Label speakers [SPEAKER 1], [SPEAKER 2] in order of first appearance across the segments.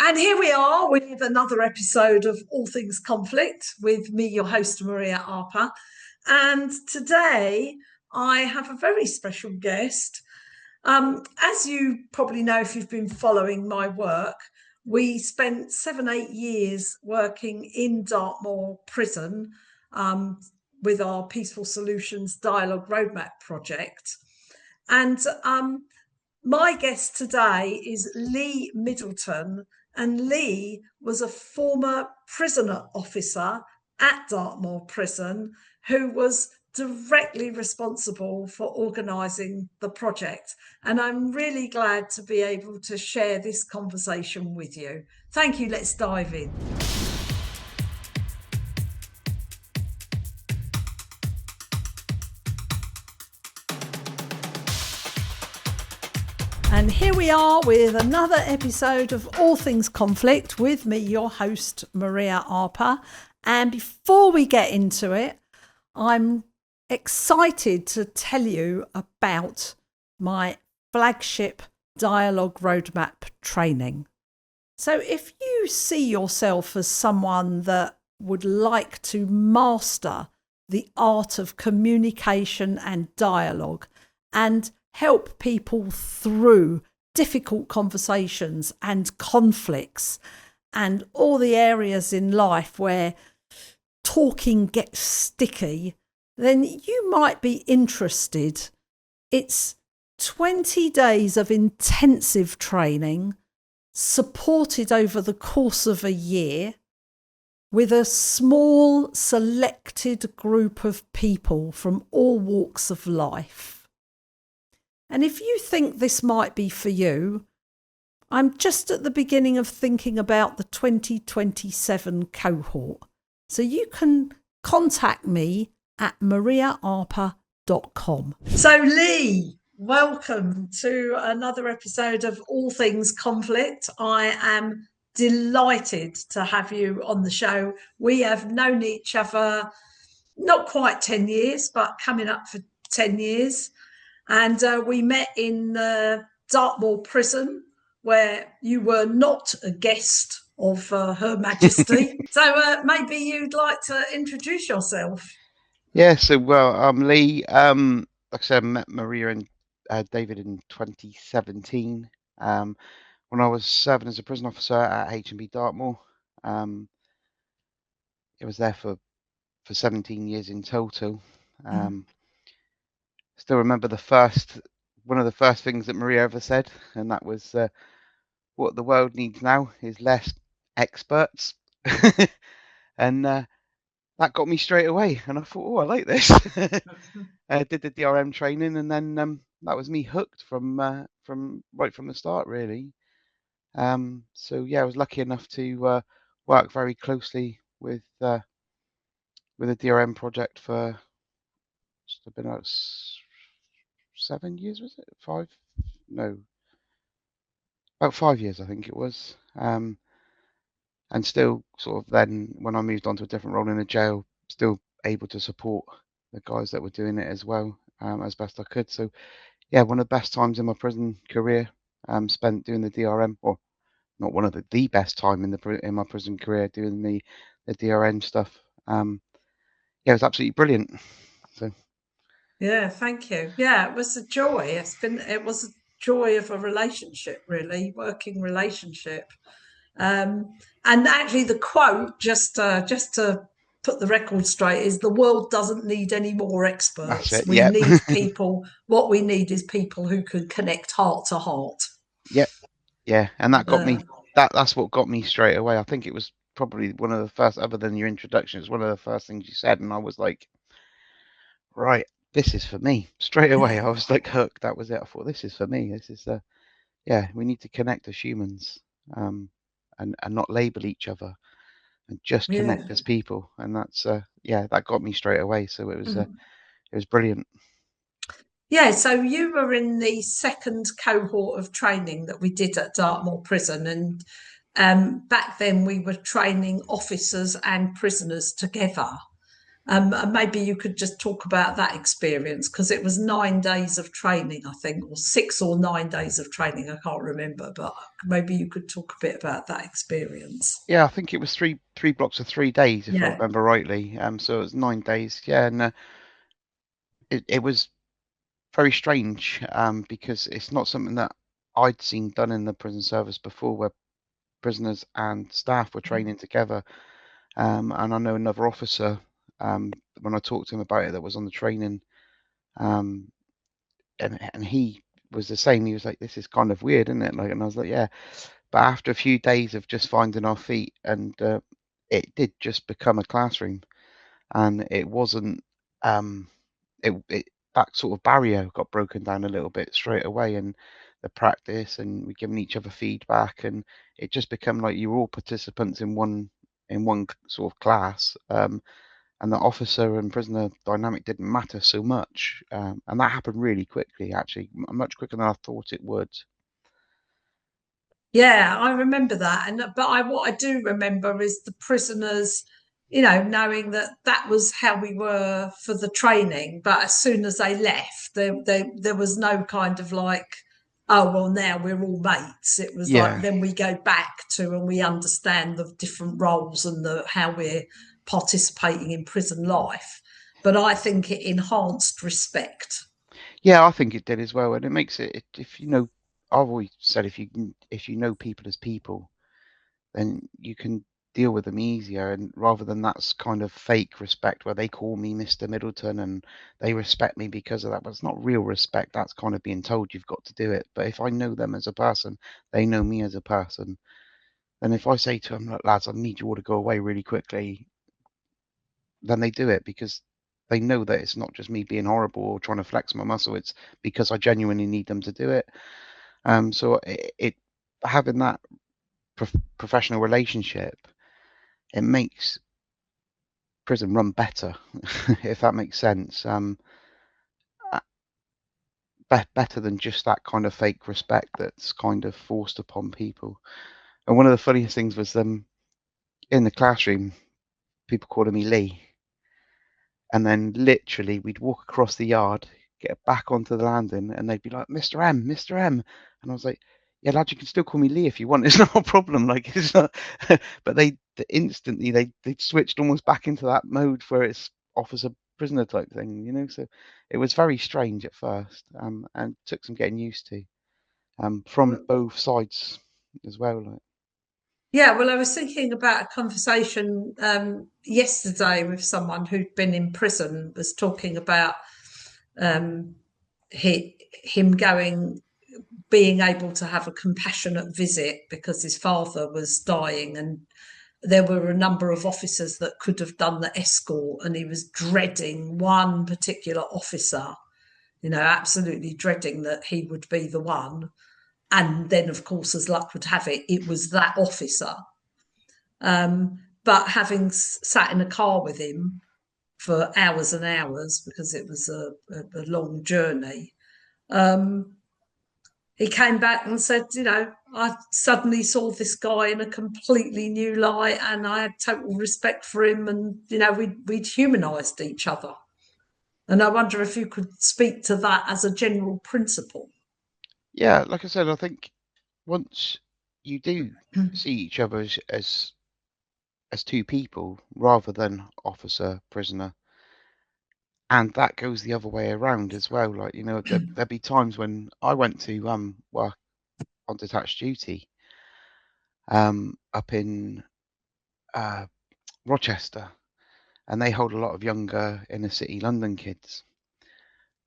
[SPEAKER 1] And here we are with another episode of All Things Conflict with me, your host, Maria Arpa. And today I have a very special guest. As you probably know, if you've been following my work, we spent 7, 8 years working in Dartmoor prison with our Peaceful Solutions Dialogue Roadmap project. And my guest today is Lee Middleton, and Lee was a former prisoner officer at Dartmoor Prison who was directly responsible for organising the project. And I'm really glad to be able to share this conversation with you. Thank you. Let's dive in. And here we are with another episode of All Things Conflict with me, your host, Maria Arpa. And before we get into it, I'm excited to tell you about my flagship Dialogue Roadmap training. So if you see yourself as someone that would like to master the art of communication and dialogue and help people through difficult conversations and conflicts and all the areas in life where talking gets sticky, then you might be interested. It's 20 days of intensive training supported over the course of a year with a small selected group of people from all walks of life. And if you think this might be for you, I'm just at the beginning of thinking about the 2027 cohort. So you can contact me at mariaarpa.com. So Lee, welcome to another episode of All Things Conflict. I am delighted to have you on the show. We have known each other not quite 10 years, but coming up for 10 years. And we met in Dartmoor Prison, where you were not a guest of Her Majesty. So maybe you'd like to introduce yourself.
[SPEAKER 2] Yeah, I'm Lee. Like I said, I met Maria and David in 2017 when I was serving as a prison officer at HMP Dartmoor. I was there for 17 years in total. Still remember one of the first things that Maria ever said, and that was what the world needs now is less experts. And that got me straight away, and I thought, oh, I like this. I did the DRM training, and then that was me hooked from right from the start, really. So yeah, I was lucky enough to work very closely with the DRM project for it's been about 7 years, was it? 5? No, about 5 years, I think it was. And still, sort of then, when I moved on to a different role in the jail, still able to support the guys that were doing it as well, as best I could. So yeah, one of the best times in my prison career, spent doing the DRM, or not one of the best time in my prison career doing the DRM stuff. Yeah, it was absolutely brilliant. So
[SPEAKER 1] Yeah, thank you. Yeah, it was a joy. It was a joy of a relationship, really, working relationship. And actually, the quote, just to put the record straight, is the world doesn't need any more experts.
[SPEAKER 2] that's it.
[SPEAKER 1] We
[SPEAKER 2] Yeah.
[SPEAKER 1] need people. What we need is people who can connect heart to heart.
[SPEAKER 2] Yep. Yeah, and that got me. That's what got me straight away. I think it was probably one of the first, other than your introduction, it's one of the first things you said, and I was like, right, this is for me straight away. I was like hooked. That was it. I thought, this is for me. This is yeah. We need to connect as humans, and not label each other, and just connect as people. And that's yeah, that got me straight away. So it was brilliant.
[SPEAKER 1] Yeah, so you were in the second cohort of training that we did at Dartmoor Prison, and back then we were training officers and prisoners together. And maybe you could just talk about that experience, because it was 9 days of training, I think, or 6 or 9 days of training. I can't remember, but maybe you could talk a bit about that experience.
[SPEAKER 2] Yeah, I think it was three blocks of 3 days, if I
[SPEAKER 1] Yeah.
[SPEAKER 2] remember rightly. So it was 9 days. Yeah, and it was very strange because it's not something that I'd seen done in the prison service before, where prisoners and staff were training together. And I know another officer, when I talked to him about it, that was on the training, um, and he was the same. He was like, "This is kind of weird, isn't it?" Like, and I was like, "Yeah." But after a few days of just finding our feet, and it did just become a classroom, and it wasn't. Um, it that sort of barrier got broken down a little bit straight away, and the practice, and we giving each other feedback, and it just become like you were all participants in one sort of class, and the officer and prisoner dynamic didn't matter so much, and that happened really quickly, actually, much quicker than I thought it would.
[SPEAKER 1] Yeah, I remember that, and but what I do remember is the prisoners, knowing that that was how we were for the training. But as soon as they left, there was no kind of like, oh well, now we're all mates. It was like
[SPEAKER 2] Yeah,
[SPEAKER 1] then we go back to and we understand the different roles and the how we're participating in prison life. But I think it enhanced respect.
[SPEAKER 2] yeah, I think it did as well, and it makes if you know, I've always said if you know people as people, then you can deal with them easier, and rather than that's kind of fake respect where they call me Mr. Middleton and they respect me because of that, but it's not real respect. That's kind of being told you've got to do it. But if I know them as a person, they know me as a person. And if I say to them, look, lads, I need you all to go away really quickly, then they do it because they know that it's not just me being horrible or trying to flex my muscle. It's because I genuinely need them to do it. So it having that professional relationship, it makes prison run better, if that makes sense. Better than just that kind of fake respect that's kind of forced upon people. And one of the funniest things was in the classroom, people calling me Lee, and then literally we'd walk across the yard, get back onto the landing, and they'd be like, "Mr. M, Mr. M," and I was like, "Yeah, lad, you can still call me Lee if you want. It's not a problem. Like it's not." But they instantly they switched almost back into that mode where it's officer prisoner type thing, you know. So it was very strange at first, and took some getting used to, from both sides as well. Like,
[SPEAKER 1] Yeah, well, I was thinking about a conversation yesterday with someone who'd been in prison, was talking about um, him being able to have a compassionate visit because his father was dying, and there were a number of officers that could have done the escort, and he was dreading one particular officer, absolutely dreading that he would be the one. And then, of course, as luck would have it, it was that officer. But having sat in a car with him for hours and hours, because it was a long journey, um, he came back and said, I suddenly saw this guy in a completely new light, and I had total respect for him, and we'd humanised each other. And I wonder if you could speak to that as a general principle.
[SPEAKER 2] yeah, like I said, I think once you do see each other as two people rather than officer prisoner, and that goes the other way around as well. Like, you know, there'd be times when I went to work on detached duty up in uh, Rochester, and they hold a lot of younger inner city London kids.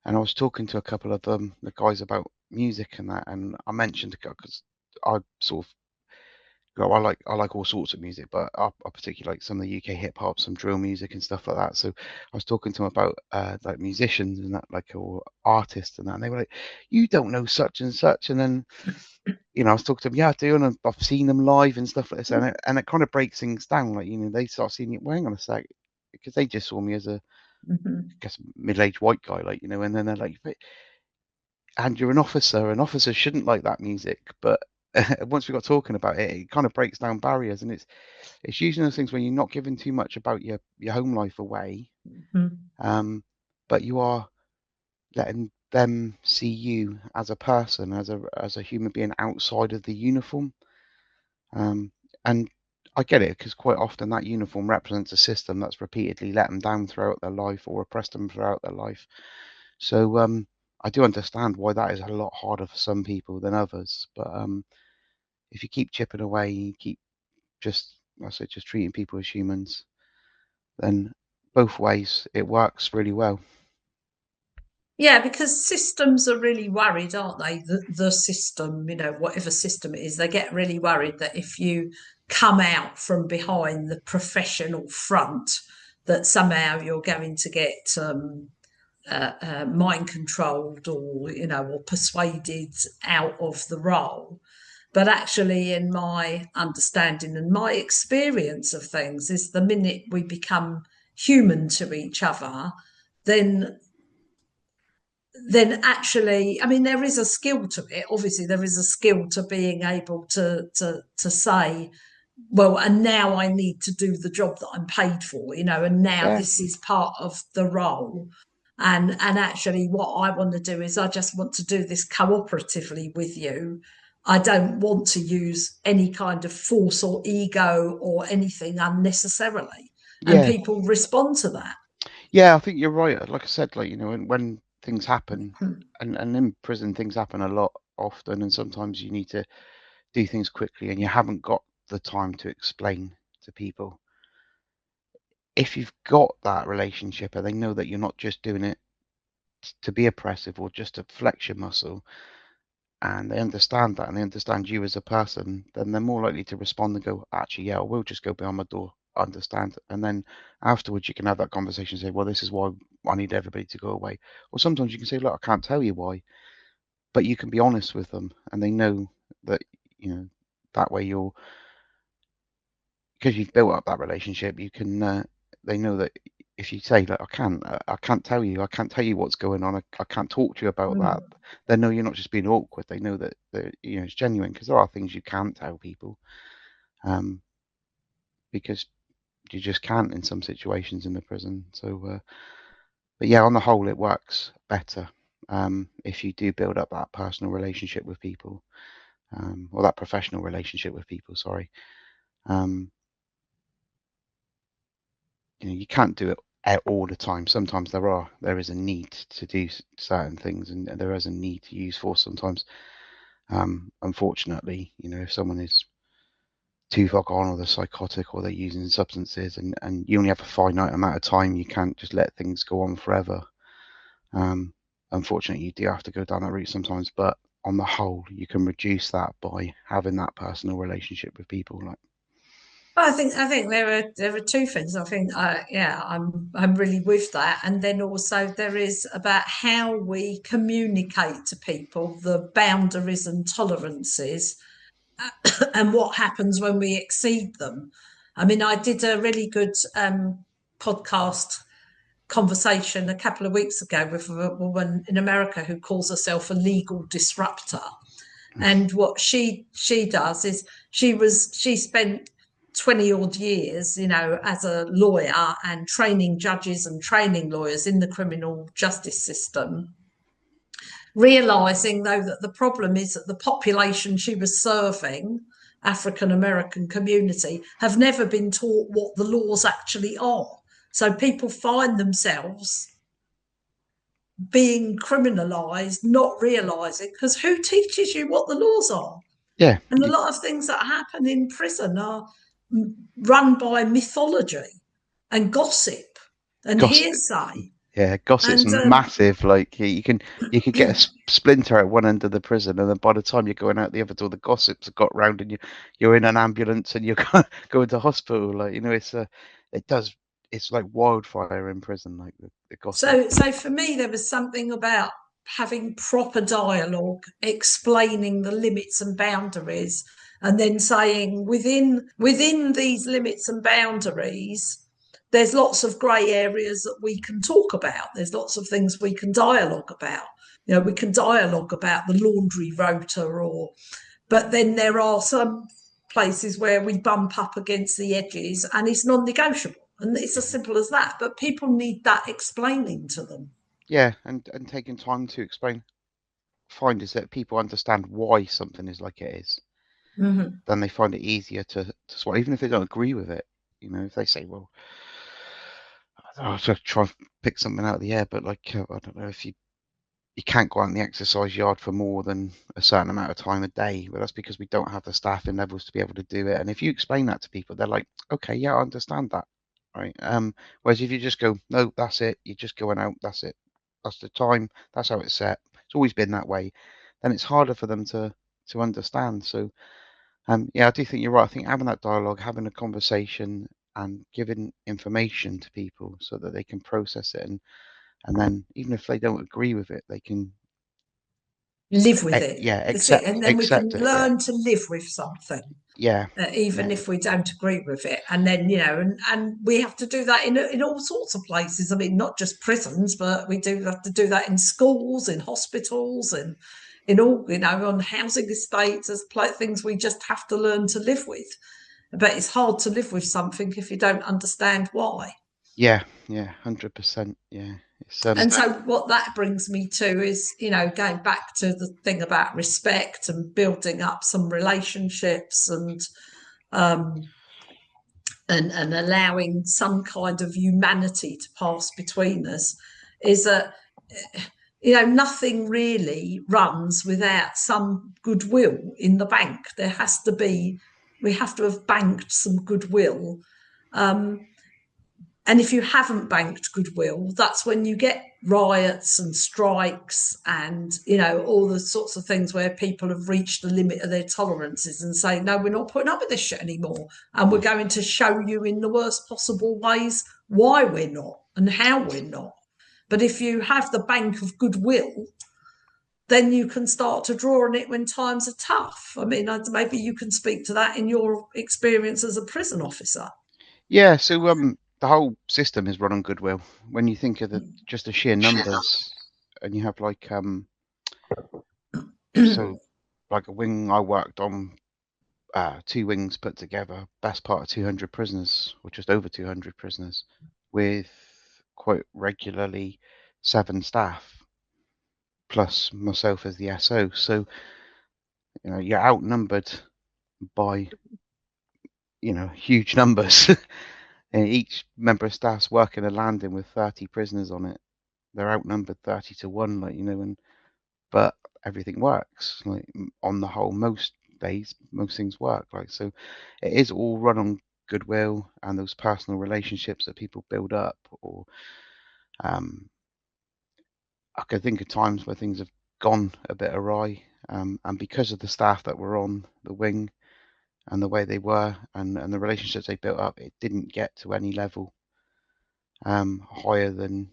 [SPEAKER 2] And I was talking to a couple of them, the guys, about music and that, and I mentioned, because I sort of I like all sorts of music, but I particularly like some of the UK hip hop, some drill music and stuff like that. So I was talking to them about like musicians and that, like, or artists and that, and they were like, "You don't know such and such," and then I was talking to them, "Yeah, I do, and I've seen them live and stuff like this," and it kind of breaks things down. Like, they start seeing it. Well, hang on a sec, because they just saw me as a,
[SPEAKER 1] Mhm.
[SPEAKER 2] I guess, middle-aged white guy, like, and then they're like, "But and you're an officer. An officer shouldn't like that music," but once we got talking about it, it kind of breaks down barriers, and it's using those things when you're not giving too much about your home life away, but you are letting them see you as a person, as a human being outside of the uniform. And I get it, because quite often that uniform represents a system that's repeatedly let them down throughout their life or oppressed them throughout their life. So I do understand why that is a lot harder for some people than others. But if you keep chipping away, you keep just, I say, just treating people as humans, then both ways it works really well.
[SPEAKER 1] Yeah, because systems are really worried, aren't they? The system, whatever system it is, they get really worried that if you come out from behind the professional front, that somehow you're going to get mind controlled, or persuaded out of the role. But actually, in my understanding and my experience of things, is the minute we become human to each other, then actually, I mean, there is a skill to it. Obviously, there is a skill to being able to say, well, and now I need to do the job that I'm paid for, and now
[SPEAKER 2] Yeah,
[SPEAKER 1] this is part of the role. And actually, what I want to do is I just want to do this cooperatively with you. I don't want to use any kind of force or ego or anything unnecessarily. And
[SPEAKER 2] yeah,
[SPEAKER 1] people respond to that.
[SPEAKER 2] yeah. I think you're right. Like I said, like, when things happen, and in prison things happen a lot often, and sometimes you need to do things quickly, and you haven't got the time to explain to people. If you've got that relationship and they know that you're not just doing it to be oppressive or just to flex your muscle, and they understand that, and they understand you as a person, then they're more likely to respond and go, actually, yeah, I will just go behind my door, understand. And then afterwards, you can have that conversation and say, well, this is why I need everybody to go away. Or sometimes you can say, look, I can't tell you why, but you can be honest with them, and they know that, that way you're, because you've built up that relationship, you can, they know that if you say, like, I can't tell you, what's going on, I can't talk to you about that, they know you're not just being awkward. They know that, it's genuine, because there are things you can't tell people, um, because you just can't in some situations in the prison. So, but yeah, on the whole, it works better if you do build up that personal relationship with people, or that professional relationship with people. Sorry. Um, you can't do it all the time. Sometimes there is a need to do certain things, and there is a need to use force sometimes. Unfortunately, if someone is too far gone, or they're psychotic, or they're using substances, and you only have a finite amount of time, you can't just let things go on forever. Unfortunately, you do have to go down that route sometimes, but on the whole, you can reduce that by having that personal relationship with people. Like,
[SPEAKER 1] I think there are two things. I think yeah, I'm really with that. And then also there is about how we communicate to people the boundaries and tolerances, and what happens when we exceed them. I mean, I did a really good podcast conversation a couple of weeks ago with a woman in America who calls herself a legal disruptor. And what she does is she spent 20 odd years, as a lawyer and training judges and training lawyers in the criminal justice system, realizing though that the problem is that the population she was serving, African American community, have never been taught what the laws actually are. So people find themselves being criminalized, not realizing, because who teaches you what the laws are?
[SPEAKER 2] yeah,
[SPEAKER 1] And a lot of things that happen in prison are run by mythology and gossip and
[SPEAKER 2] gossip.
[SPEAKER 1] hearsay.
[SPEAKER 2] Yeah, gossip's
[SPEAKER 1] And
[SPEAKER 2] massive. Like, you could get a splinter at one end of the prison, and then by the time you're going out the other door, the gossips have got round, and you're in an ambulance, and you're going to hospital. Like, it does. It's like wildfire in prison, like the gossip.
[SPEAKER 1] so for me, there was something about having proper dialogue, explaining the limits and boundaries, and then saying within these limits and boundaries, there's lots of grey areas that we can talk about. There's lots of things we can dialogue about. We can dialogue about the laundry rota, or But then there are some places where we bump up against the edges and it's non-negotiable. And it's as simple as that. But people need that explaining to them.
[SPEAKER 2] Yeah, and taking time to explain, find is that people understand why something is like it is, then they find it easier to swallow, even if they don't agree with it. You know, if they say, well, I'll just try and pick something out of the air, but like, I don't know, if you can't go out in the exercise yard for more than a certain amount of time a day, but that's because we don't have the staffing levels to be able to do it. And if you explain that to people, they're like, okay, yeah, I understand that. Right. Whereas if you just go, no, that's it, you're just going out, that's it. That's the time, that's how it's set. It's always been that way. Then it's harder for them to understand. So yeah, I do think you're right. I think having that dialogue, having a conversation and giving information to people so that they can process it, and then even if they don't agree with it, they can
[SPEAKER 1] Live with it.
[SPEAKER 2] yeah,
[SPEAKER 1] That's it. And then we can
[SPEAKER 2] accept it. Yeah,
[SPEAKER 1] learn to live with something.
[SPEAKER 2] yeah,
[SPEAKER 1] Even
[SPEAKER 2] yeah,
[SPEAKER 1] if we don't agree with it. And then, and we have to do that in all sorts of places. I mean, not just prisons, but we do have to do that in schools, in hospitals, and in all, on housing estates, as things we just have to learn to live with. But it's hard to live with something if you don't understand why.
[SPEAKER 2] yeah, yeah, 100%. Yeah, it's
[SPEAKER 1] And so what that brings me to is, going back to the thing about respect and building up some relationships um, and allowing some kind of humanity to pass between us, is that nothing really runs without some goodwill in the bank. We have to have banked some goodwill. And if you haven't banked goodwill, that's when you get riots and strikes and, all the sorts of things where people have reached the limit of their tolerances and say, no, we're not putting up with this shit anymore. And we're going to show you in the worst possible ways why we're not and how we're not. But if you have the bank of goodwill, then you can start to draw on it when times are tough. I mean, maybe you can speak to that in your experience as a prison officer.
[SPEAKER 2] yeah. So the whole system is run on goodwill. When you think of just the sheer numbers, and you have like so like a wing I worked on, two wings put together, best part of 200 prisoners, or just over 200 prisoners, with quite regularly 7 staff plus myself as the SO. So you're outnumbered by huge numbers. And each member of staff's working a landing with 30 prisoners on it. They're outnumbered 30 to 1, but everything works. Like, on the whole, most days, most things work. Like, so it is all run on goodwill and those personal relationships that people build up. Or I can think of times where things have gone a bit awry, and because of the staff that were on the wing and the way they were, and the relationships they built up, it didn't get to any level higher than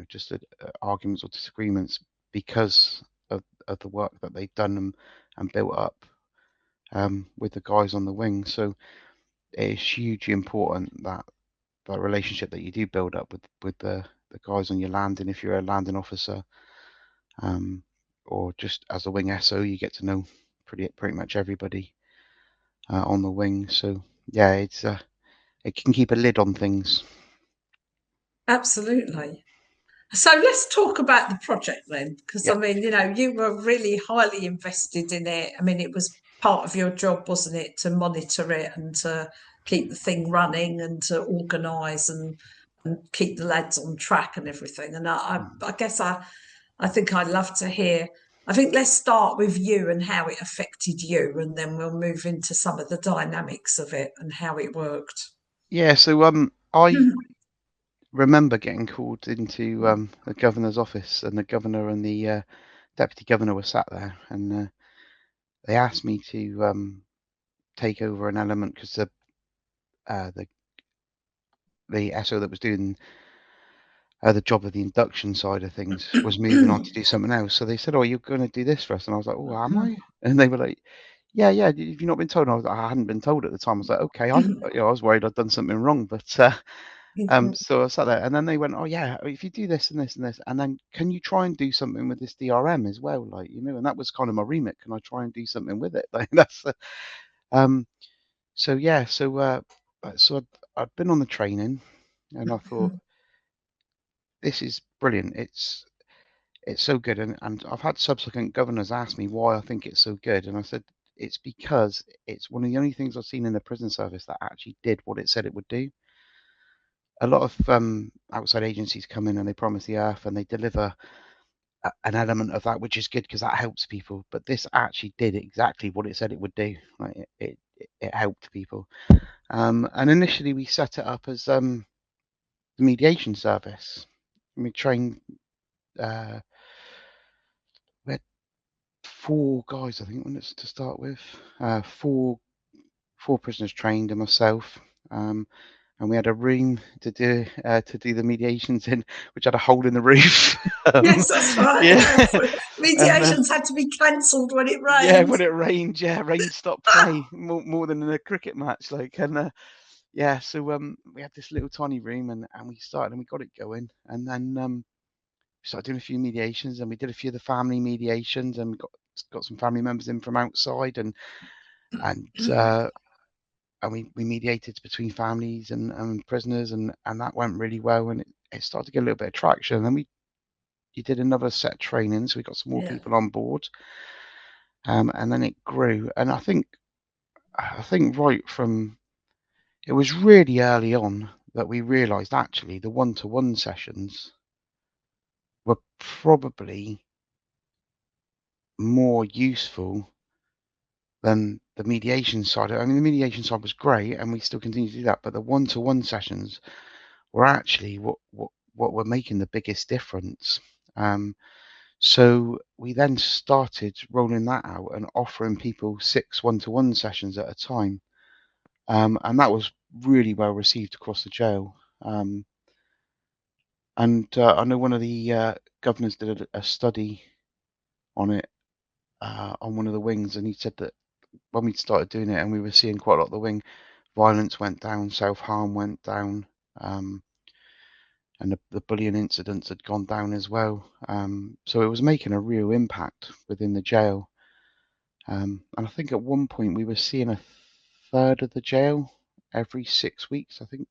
[SPEAKER 2] just arguments or disagreements, because of the work that they've done and built up with the guys on the wing. So it is hugely important that relationship that you do build up with the guys on your landing, if you're a landing officer, or just as a wing SO, you get to know pretty much everybody on the wing. So yeah, it can keep a lid on things.
[SPEAKER 1] Absolutely. So let's talk about the project then, because
[SPEAKER 2] Yeah.
[SPEAKER 1] I mean, you were really highly invested in it. I mean, it was part of your job, wasn't it, to monitor it and to keep the thing running and to organise and keep the lads on track and everything. And I guess I think I'd love to hear. I think let's start with you and how it affected you, and then we'll move into some of the dynamics of it and how it worked.
[SPEAKER 2] Yeah. So I remember getting called into the governor's office, and the governor and the deputy governor were sat there, and they asked me to take over an element, because the SO that was doing the job of the induction side of things was moving on to do something else. So they said, "Oh, you're going to do this for us?" And I was like, "Oh, am I?" And they were like, "Yeah, yeah. Have you not been told?" And I was like, "I hadn't been told at the time." I was like, "Okay." I was worried I'd done something wrong, but So I sat there, and then they went, "Oh yeah, if you do this and this and this, and then can you try and do something with this DRM as well, like And that was kind of my remit. Can I try and do something with it? Like that's um. So yeah, so I'd been on the training, and I thought this is brilliant. It's so good, and I've had subsequent governors ask me why I think it's so good, and I said it's because it's one of the only things I've seen in the prison service that actually did what it said it would do. A lot of outside agencies come in and they promise the earth and they deliver an element of that, which is good because that helps people. But this actually did exactly what it said it would do. Like it helped people. And initially we set it up as the mediation service. We trained. We had 4 guys, I think, when it's to start with. Four prisoners trained and myself. And we had a room to do the mediations in, which had a hole in the roof.
[SPEAKER 3] Yes, that's right.
[SPEAKER 2] Yeah,
[SPEAKER 3] Mediations had to be cancelled when it rained.
[SPEAKER 2] Yeah, when it rained, rain stopped play more than in a cricket match. So we had this little tiny room, and we started and we got it going, and then we started doing a few mediations, and we did a few of the family mediations, and we got some family members in from outside, and we mediated between families and prisoners, and that went really well, and it started to get a little bit of traction. And then you did another set training, so we got some more people on board, and then it grew. And I think right from it was really early on that we realised actually the one-to-one sessions were probably more useful than the mediation side. I mean, the mediation side was great, and we still continue to do that. But the one-to-one sessions were actually what were making the biggest difference. So we then started rolling that out and offering people 6 one-to-one sessions at a time, and that was really well received across the jail. And I know one of the governors did a study on it on one of the wings, and he said that when we started doing it and we were seeing quite a lot of the wing, violence went down, self-harm went down, and the bullying incidents had gone down as well. So it was making a real impact within the jail. And I think at one point we were seeing a third of the jail every 6 weeks, I think.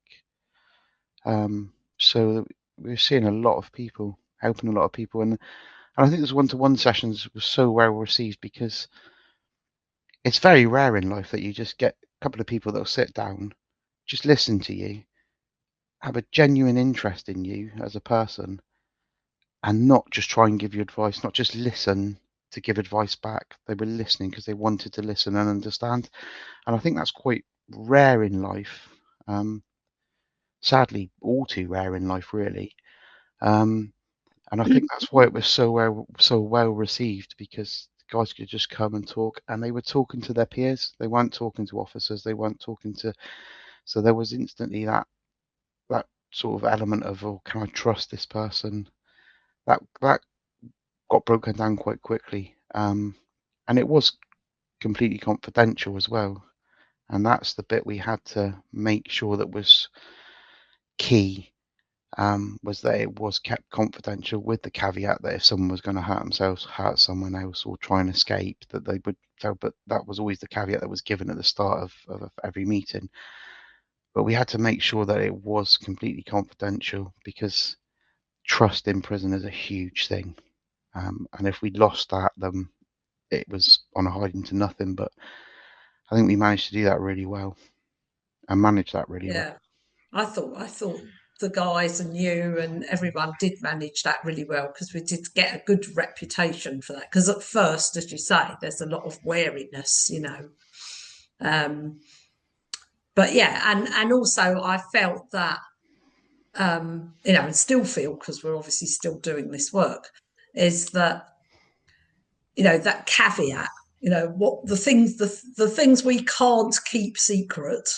[SPEAKER 2] So we were seeing a lot of people, helping a lot of people. And I think those one-to-one sessions were so well received because it's very rare in life that you just get a couple of people that'll sit down, just listen to you, have a genuine interest in you as a person, and not just try and give you advice, not just listen to give advice back. They were listening because they wanted to listen and understand. And I think that's quite rare in life. Sadly, all too rare in life, really. And I think that's why it was so well received, because the guys could just come and talk, and they were talking to their peers. They weren't talking to officers. They weren't talking to. So there was instantly that sort of element of, oh, can I trust this person? That got broken down quite quickly, and it was completely confidential as well. And that's the bit we had to make sure that was key. Was that it was kept confidential, with the caveat that if someone was going to hurt themselves, hurt someone else, or try and escape, that they would tell. But that was always the caveat that was given at the start of every meeting. But we had to make sure that it was completely confidential, because trust in prison is a huge thing. And if we lost that, then it was on a hiding to nothing. But I think we managed to do that really well and manage that really well.
[SPEAKER 3] Yeah, I thought the guys and you and everyone did manage that really well, because we did get a good reputation for that. Because at first, as you say, there's a lot of wariness, but yeah, and also I felt that, and still feel, because we're obviously still doing this work, is that, that caveat, what the things we can't keep secret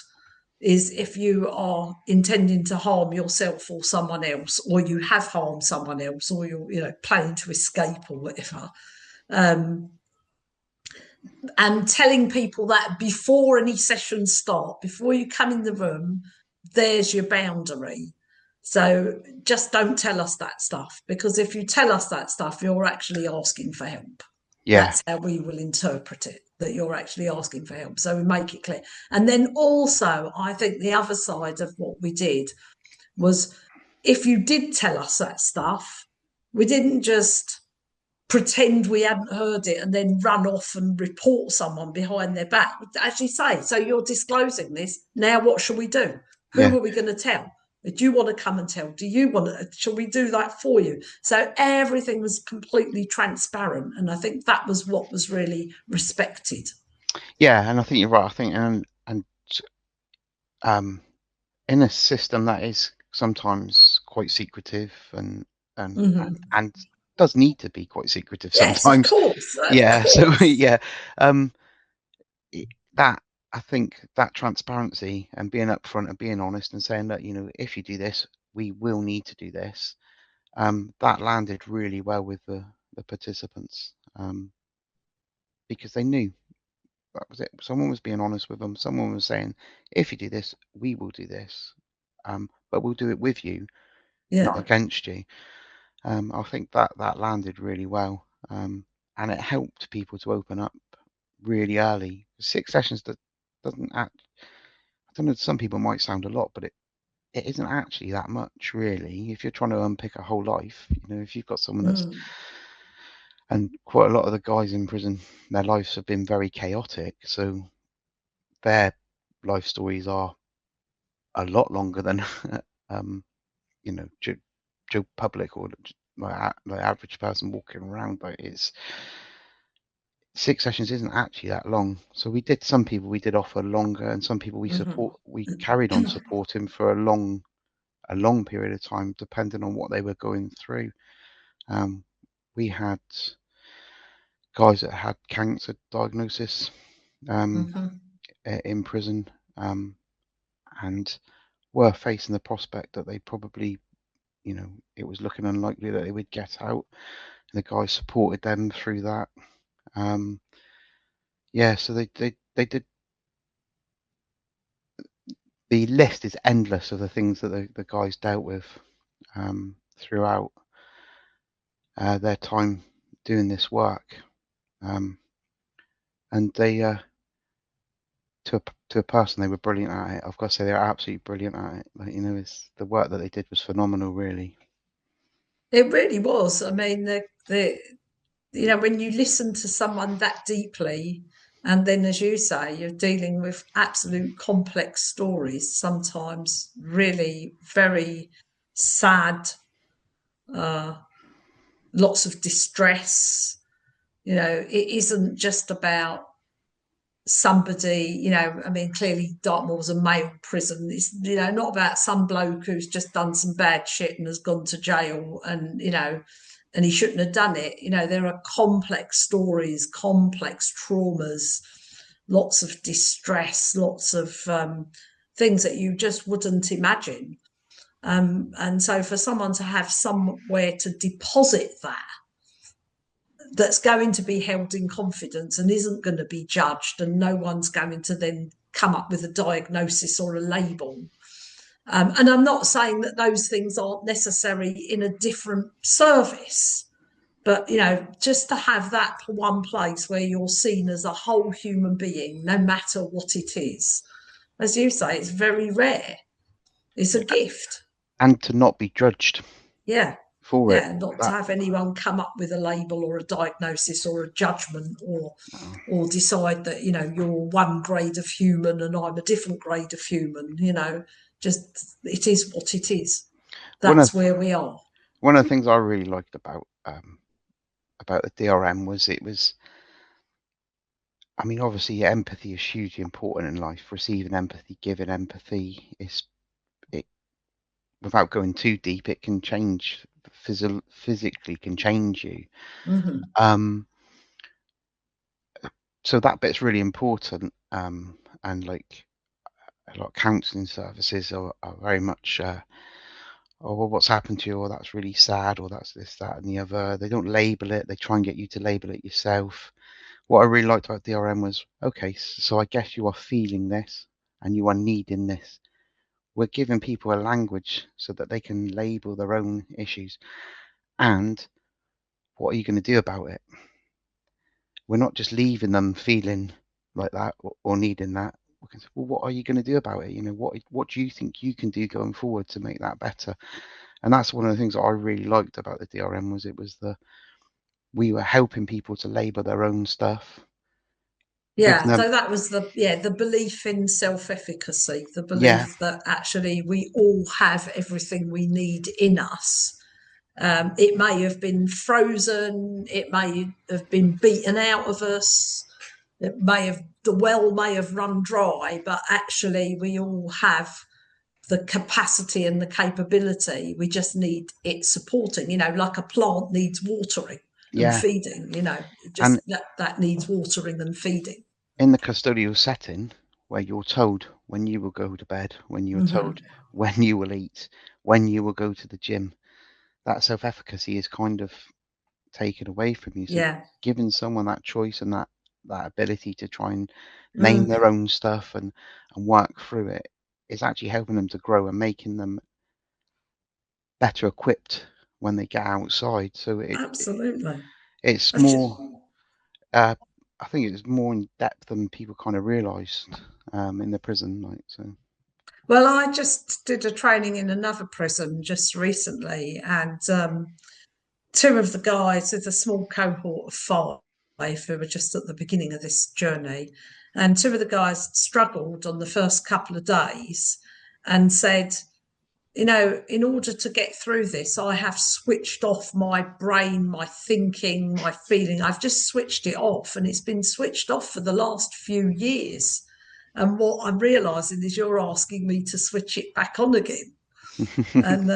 [SPEAKER 3] is if you are intending to harm yourself or someone else, or you have harmed someone else, or you're planning to escape or whatever. And telling people that before any sessions start, before you come in the room, there's your boundary. So just don't tell us that stuff, because if you tell us that stuff, you're actually asking for help.
[SPEAKER 2] Yeah.
[SPEAKER 3] That's how we will interpret it, that you're actually asking for help. So we make it clear. And then also, I think the other side of what we did was, if you did tell us that stuff, we didn't just pretend we hadn't heard it and then run off and report someone behind their back. We'd actually say, so you're disclosing this, now what shall we do? Who
[SPEAKER 2] Yeah.
[SPEAKER 3] are we going to tell? Do you want to come and tell? Do you want to? Shall we do that for you? So everything was completely transparent, and I think that was what was really respected.
[SPEAKER 2] Yeah, and I think you're right. I think in a system that is sometimes quite secretive and does need to be quite secretive
[SPEAKER 3] Yes, of
[SPEAKER 2] sometimes.
[SPEAKER 3] course.
[SPEAKER 2] Yeah.
[SPEAKER 3] Of
[SPEAKER 2] So
[SPEAKER 3] course.
[SPEAKER 2] yeah, that, I think that transparency and being upfront and being honest and saying that, if you do this, we will need to do this. That landed really well with the participants, because they knew that was it. Someone was being honest with them. Someone was saying, if you do this, we will do this, but we'll do it with you, not against you. I think that landed really well, and it helped people to open up really early. 6 sessions doesn't act. I don't know. Some people might sound a lot, but it isn't actually that much, really. If you're trying to unpick a whole life, if you've got someone that's, and quite a lot of the guys in prison, their lives have been very chaotic, so their life stories are a lot longer than, Joe Public or the average person walking around. But 6 sessions isn't actually that long. So some people we did offer longer, and some people we carried on supporting for a long period of time, depending on what they were going through. We had guys that had cancer diagnosis in prison, and were facing the prospect that they probably, it was looking unlikely that they would get out. And the guys supported them through that. So they did. The list is endless of the things that the guys dealt with throughout their time doing this work, and they, to a person, they were brilliant at it. I've got to say, they were absolutely brilliant at it. It's the work that they did was phenomenal, really.
[SPEAKER 3] It really was. I mean, when you listen to someone that deeply, and then, as you say, you're dealing with absolute complex stories, sometimes really very sad, lots of distress. It isn't just about somebody, I mean, clearly Dartmoor was a male prison. It's, not about some bloke who's just done some bad shit and has gone to jail and he shouldn't have done it. There are complex stories, complex traumas, lots of distress, lots of things that you just wouldn't imagine. And so for someone to have somewhere to deposit that's going to be held in confidence and isn't going to be judged, and no one's going to then come up with a diagnosis or a label. And I'm not saying that those things aren't necessary in a different service, but, just to have that one place where you're seen as a whole human being, no matter what it is, as you say, it's very rare. It's a gift.
[SPEAKER 2] And to not be judged.
[SPEAKER 3] Yeah.
[SPEAKER 2] For it.
[SPEAKER 3] Not to have anyone come up with a label or a diagnosis or a judgment or decide that, you're one grade of human and I'm a different grade of human, just it is what it is. That's where we are.
[SPEAKER 2] One of the things I really liked about the DRM was, I mean, obviously empathy is hugely important in life. Receiving empathy, giving empathy without going too deep, it can change physically, can change you. So that bit's really important. And like a lot of counselling services are very much, well, what's happened to you, or that's really sad, or that's this, that, and the other. They don't label it. They try and get you to label it yourself. What I really liked about DRM was, okay, so I guess you are feeling this and you are needing this. we're giving people a language so that they can label their own issues. And what are you going to do about it? We're not just leaving them feeling like that or needing that. We can say, well, what are you going to do about it? What do you think you can do going forward to make that better? And that's one of the things that I really liked about the DRM was we were helping people to label their own stuff.
[SPEAKER 3] Yeah, so that was the belief in self-efficacy, the belief that actually we all have everything we need in us. It may have been frozen, it may have been beaten out of us, the well may have run dry, but actually we all have the capacity and the capability. We just need it supporting, like a plant needs watering and feeding, just that needs watering and feeding.
[SPEAKER 2] In the custodial setting, where you're told when you will go to bed, when you're told when you will eat, when you will go to the gym, that self-efficacy is kind of taken away from you. So giving someone that choice and that ability to try and name their own stuff and work through it is actually helping them to grow and making them better equipped when they get outside. So it's more I think it's more in depth than people kind of realised in the prison.
[SPEAKER 3] Well, I just did a training in another prison just recently, and two of the guys, it's a small cohort of 5 who were just at the beginning of this journey, and two of the guys struggled on the first couple of days and said, in order to get through this, I have switched off my brain, my thinking, my feeling. I've just switched it off, and it's been switched off for the last few years. And what I'm realising is you're asking me to switch it back on again. And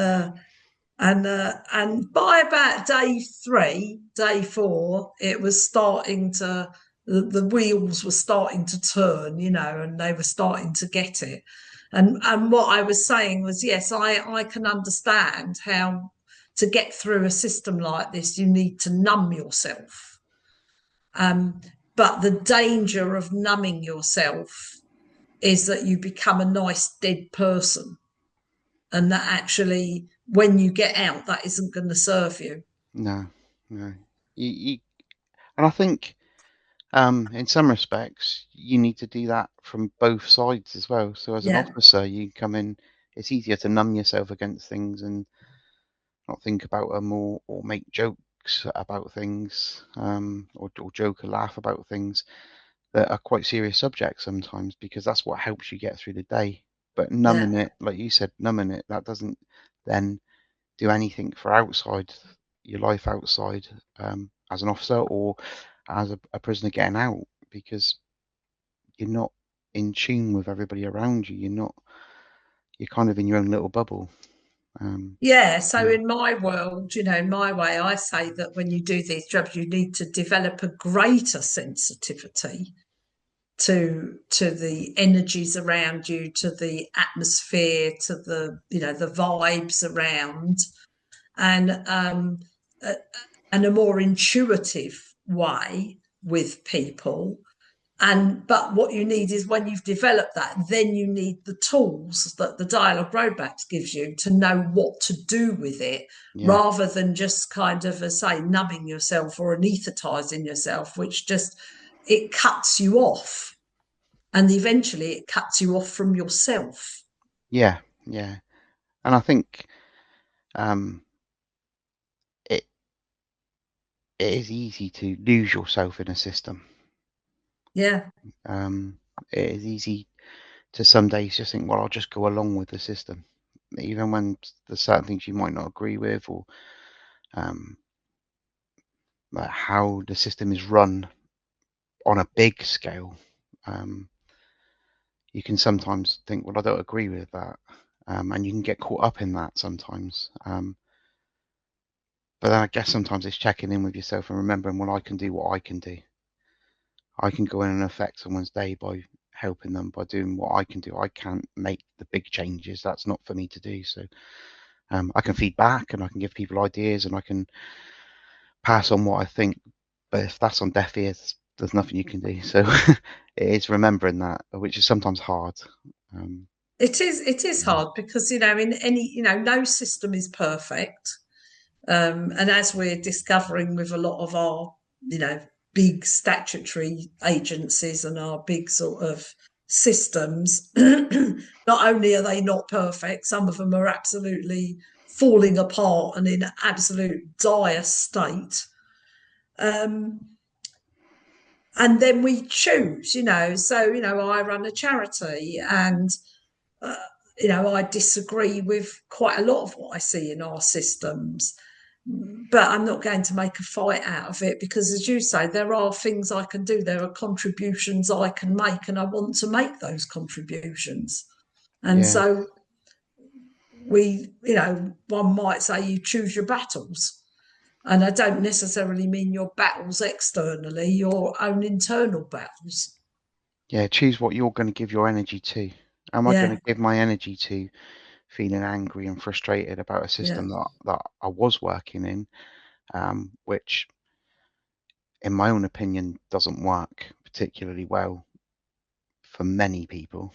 [SPEAKER 3] by about day 3, day 4, it was starting to, the wheels were starting to turn, and they were starting to get it. And what I was saying was, yes, I can understand how to get through a system like this, you need to numb yourself. But the danger of numbing yourself is that you become a nice dead person, and that actually, when you get out, that isn't going to serve you.
[SPEAKER 2] No. And I think in some respects, you need to do that from both sides as well. So as an officer, you come in, it's easier to numb yourself against things and not think about them or make jokes about things or joke or laugh about things that are quite serious subjects sometimes, because that's what helps you get through the day. But numbing it, like you said, that doesn't then do anything for your life outside as an officer or as a prisoner getting out, because you're not in tune with everybody around you. You're kind of in your own little bubble.
[SPEAKER 3] So in my world, in my way, I say that when you do these jobs, you need to develop a greater sensitivity to the energies around you, to the atmosphere, to the the vibes around, and a more intuitive way with people. But what you need is, when you've developed that, then you need the tools that the dialogue roadmaps gives you to know what to do with it, rather than just kind of, as say, numbing yourself or anaesthetizing yourself, which just, it cuts you off, and eventually it cuts you off from yourself.
[SPEAKER 2] Yeah. And I think it is easy to lose yourself in a system.
[SPEAKER 3] Yeah.
[SPEAKER 2] It is easy to some days just think, well, I'll just go along with the system, even when there's certain things you might not agree with, or like how the system is run on a big scale. You can sometimes think, well, I don't agree with that, and you can get caught up in that sometimes. But then I guess sometimes it's checking in with yourself and remembering, well, I can do what I can do. I can go in and affect someone's day by helping them, by doing what I can do. I can't make the big changes. That's not for me to do. So I can feed back and I can give people ideas and I can pass on what I think. But if that's on deaf ears, there's nothing you can do. So it is remembering that, which is sometimes hard.
[SPEAKER 3] It is hard because, in any, no system is perfect. And as we're discovering with a lot of our, big statutory agencies and our big sort of systems, not only are they not perfect, some of them are absolutely falling apart and in absolute dire state. And then we choose, so, I run a charity and, I disagree with quite a lot of what I see in our systems, but I'm not going to make a fight out of it because, as you say, there are things I can do. There are contributions I can make, and I want to make those contributions. And so one might say you choose your battles. And I don't necessarily mean your battles externally, your own internal battles.
[SPEAKER 2] Yeah, choose what you're going to give your energy to. Am I going to give my energy to feeling angry and frustrated about a system that I was working in, which, in my own opinion, doesn't work particularly well for many people?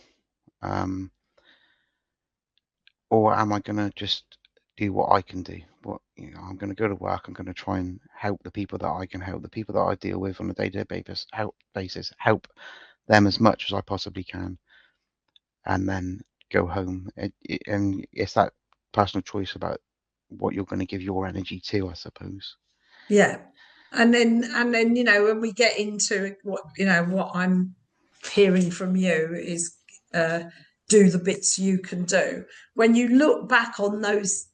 [SPEAKER 2] Or am I going to just do what I can do? I'm going to go to work. I'm going to try and help the people that I can help, the people that I deal with on a day-to-day basis, help them as much as I possibly can, and then go home. And it's that personal choice about what you're going to give your energy to, I suppose.
[SPEAKER 3] Yeah. And then, when we get into what I'm hearing from you is do the bits you can do. When you look back on those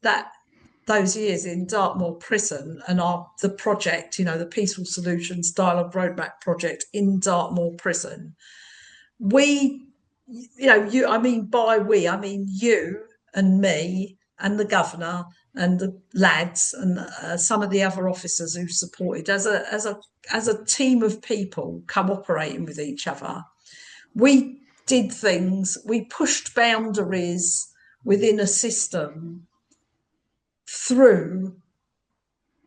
[SPEAKER 3] years in Dartmoor prison and the project, the Peaceful Solutions Dialogue Roadmap project in Dartmoor prison, by we, I mean you and me and the governor and the lads and some of the other officers who supported as a team of people cooperating with each other. We did things, we pushed boundaries within a system through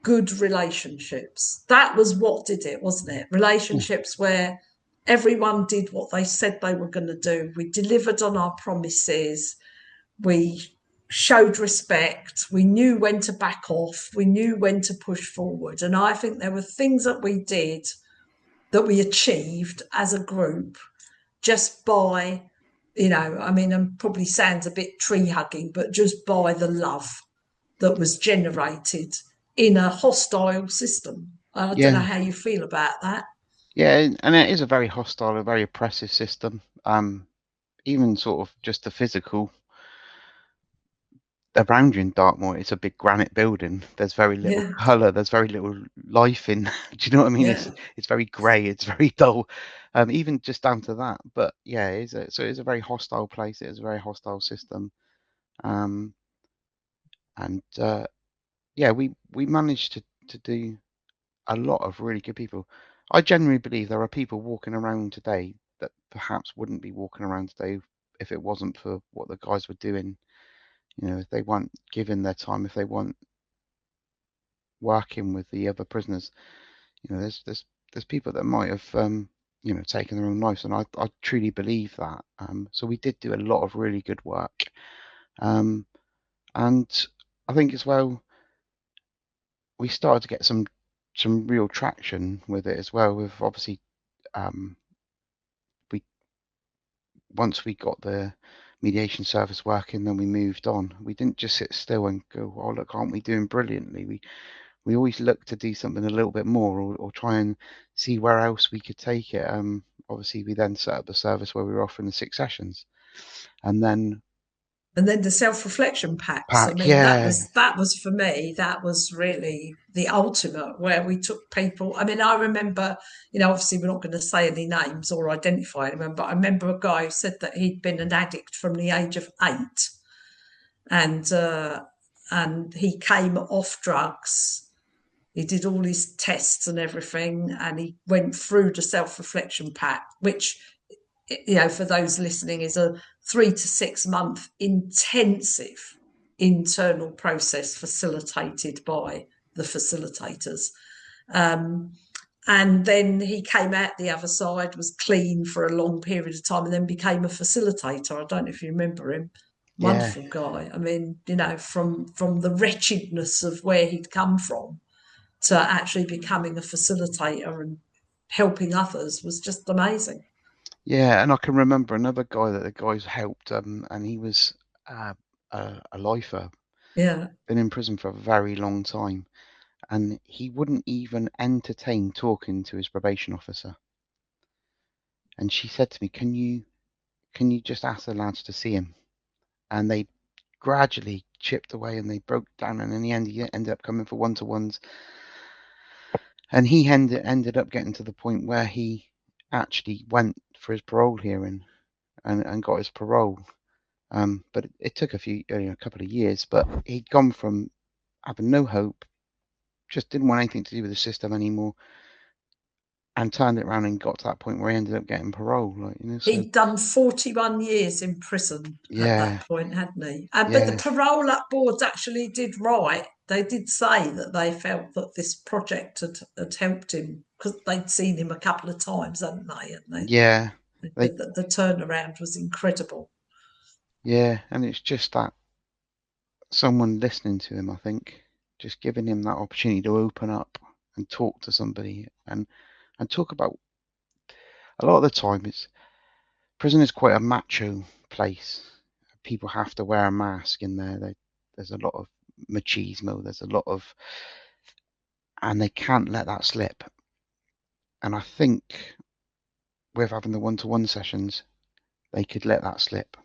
[SPEAKER 3] good relationships. That was what did it, wasn't it? Relationships where everyone did what they said they were going to do. We delivered on our promises. We showed respect. We knew when to back off. We knew when to push forward. And I think there were things that we did that we achieved as a group just by, and probably sounds a bit tree hugging, but just by the love that was generated in a hostile system. I don't know how you feel about that.
[SPEAKER 2] Yeah, and it is a very hostile, a very oppressive system. Even sort of just the physical around you in Dartmoor, it's a big granite building. There's very little colour. There's very little life in. Do you know what I mean? It's very grey. It's very dull. Even just down to that. But yeah, it's a very hostile place. It is a very hostile system. We managed to do a lot of really good people. I genuinely believe there are people walking around today that perhaps wouldn't be walking around today if it wasn't for what the guys were doing. If they weren't given their time, if they weren't working with the other prisoners, there's people that might have taken their own lives, and I truly believe that. So we did do a lot of really good work, and I think as well we started to get some real traction with it as well. With obviously once we got the mediation service working, then we moved on. We didn't just sit still and go, oh look, aren't we doing brilliantly? We always look to do something a little bit more, or try and see where else we could take it. Obviously we then set up the service where we were offering the 6 sessions, and then
[SPEAKER 3] the self-reflection packs. That was for me, that was really the ultimate, where we took people. I remember, obviously we're not going to say any names or identify anyone, but I remember a guy who said that he'd been an addict from the age of 8, and he came off drugs. He did all his tests and everything, and he went through the self-reflection pack, which, for those listening, is a 3 to 6 month intensive internal process facilitated by the facilitators. And then he came out the other side, was clean for a long period of time, and then became a facilitator. I don't know if you remember him.
[SPEAKER 2] Yeah.
[SPEAKER 3] Wonderful guy. I mean, you know, from the wretchedness of where he'd come from to actually becoming a facilitator and helping others was just amazing.
[SPEAKER 2] Yeah, and I can remember another guy that the guys helped, and he was a lifer,
[SPEAKER 3] Yeah.
[SPEAKER 2] been in prison for a very long time, and he wouldn't even entertain talking to his probation officer. And she said to me, can you just ask the lads to see him? And they gradually chipped away and they broke down, and in the end he ended up coming for one-to-ones, and he ended up getting to the point where he actually went for his parole hearing and got his parole. But it took a couple of years, but he'd gone from having no hope, just didn't want anything to do with the system anymore, and turned it around and got to that point where he ended up getting parole. So
[SPEAKER 3] He'd done 41 years in prison at
[SPEAKER 2] yeah,
[SPEAKER 3] that point, hadn't he? But the
[SPEAKER 2] yeah,
[SPEAKER 3] parole up boards actually did right. They did say that they felt that this project had helped him because they'd seen him a couple of times, hadn't they? And
[SPEAKER 2] yeah,
[SPEAKER 3] the turnaround was incredible.
[SPEAKER 2] yeah, and it's just that someone listening to him, I think, just giving him that opportunity to open up and talk to somebody and talk about. A lot of the time, prison is quite a macho place. People have to wear a mask in there. There's a lot of machismo. There's a lot of, and they can't let that slip. And I think with having the one-to-one sessions, they could let that slip,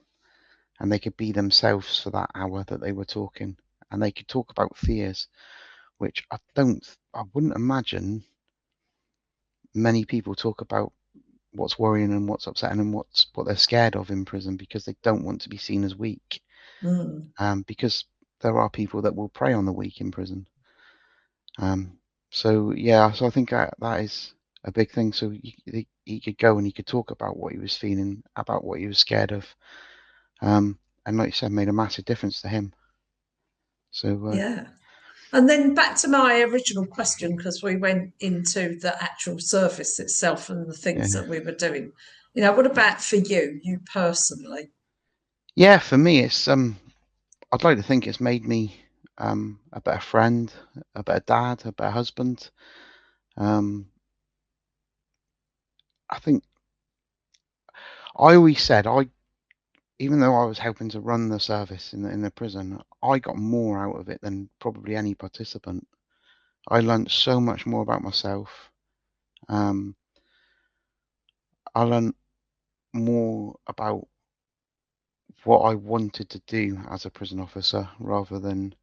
[SPEAKER 2] and they could be themselves for that hour that they were talking, and they could talk about fears, which I wouldn't imagine many people talk about what's worrying and what's upsetting and what they're scared of in prison, because they don't want to be seen as weak. Because there are people that will prey on the weak in prison. So I think that is a big thing. So he could go and he could talk about what he was feeling, about what he was scared of, and like you said, made a massive difference to him. So
[SPEAKER 3] Yeah. And then back to my original question, because we went into the actual service itself and the things that we were doing. You know, what about for you personally?
[SPEAKER 2] Yeah, for me, it's I'd like to think it's made me a better friend, a better dad, a better husband. I think I always said even though I was helping to run the service in the prison, I got more out of it than probably any participant. I learned so much more about myself. I learned more about what I wanted to do as a prison officer, rather than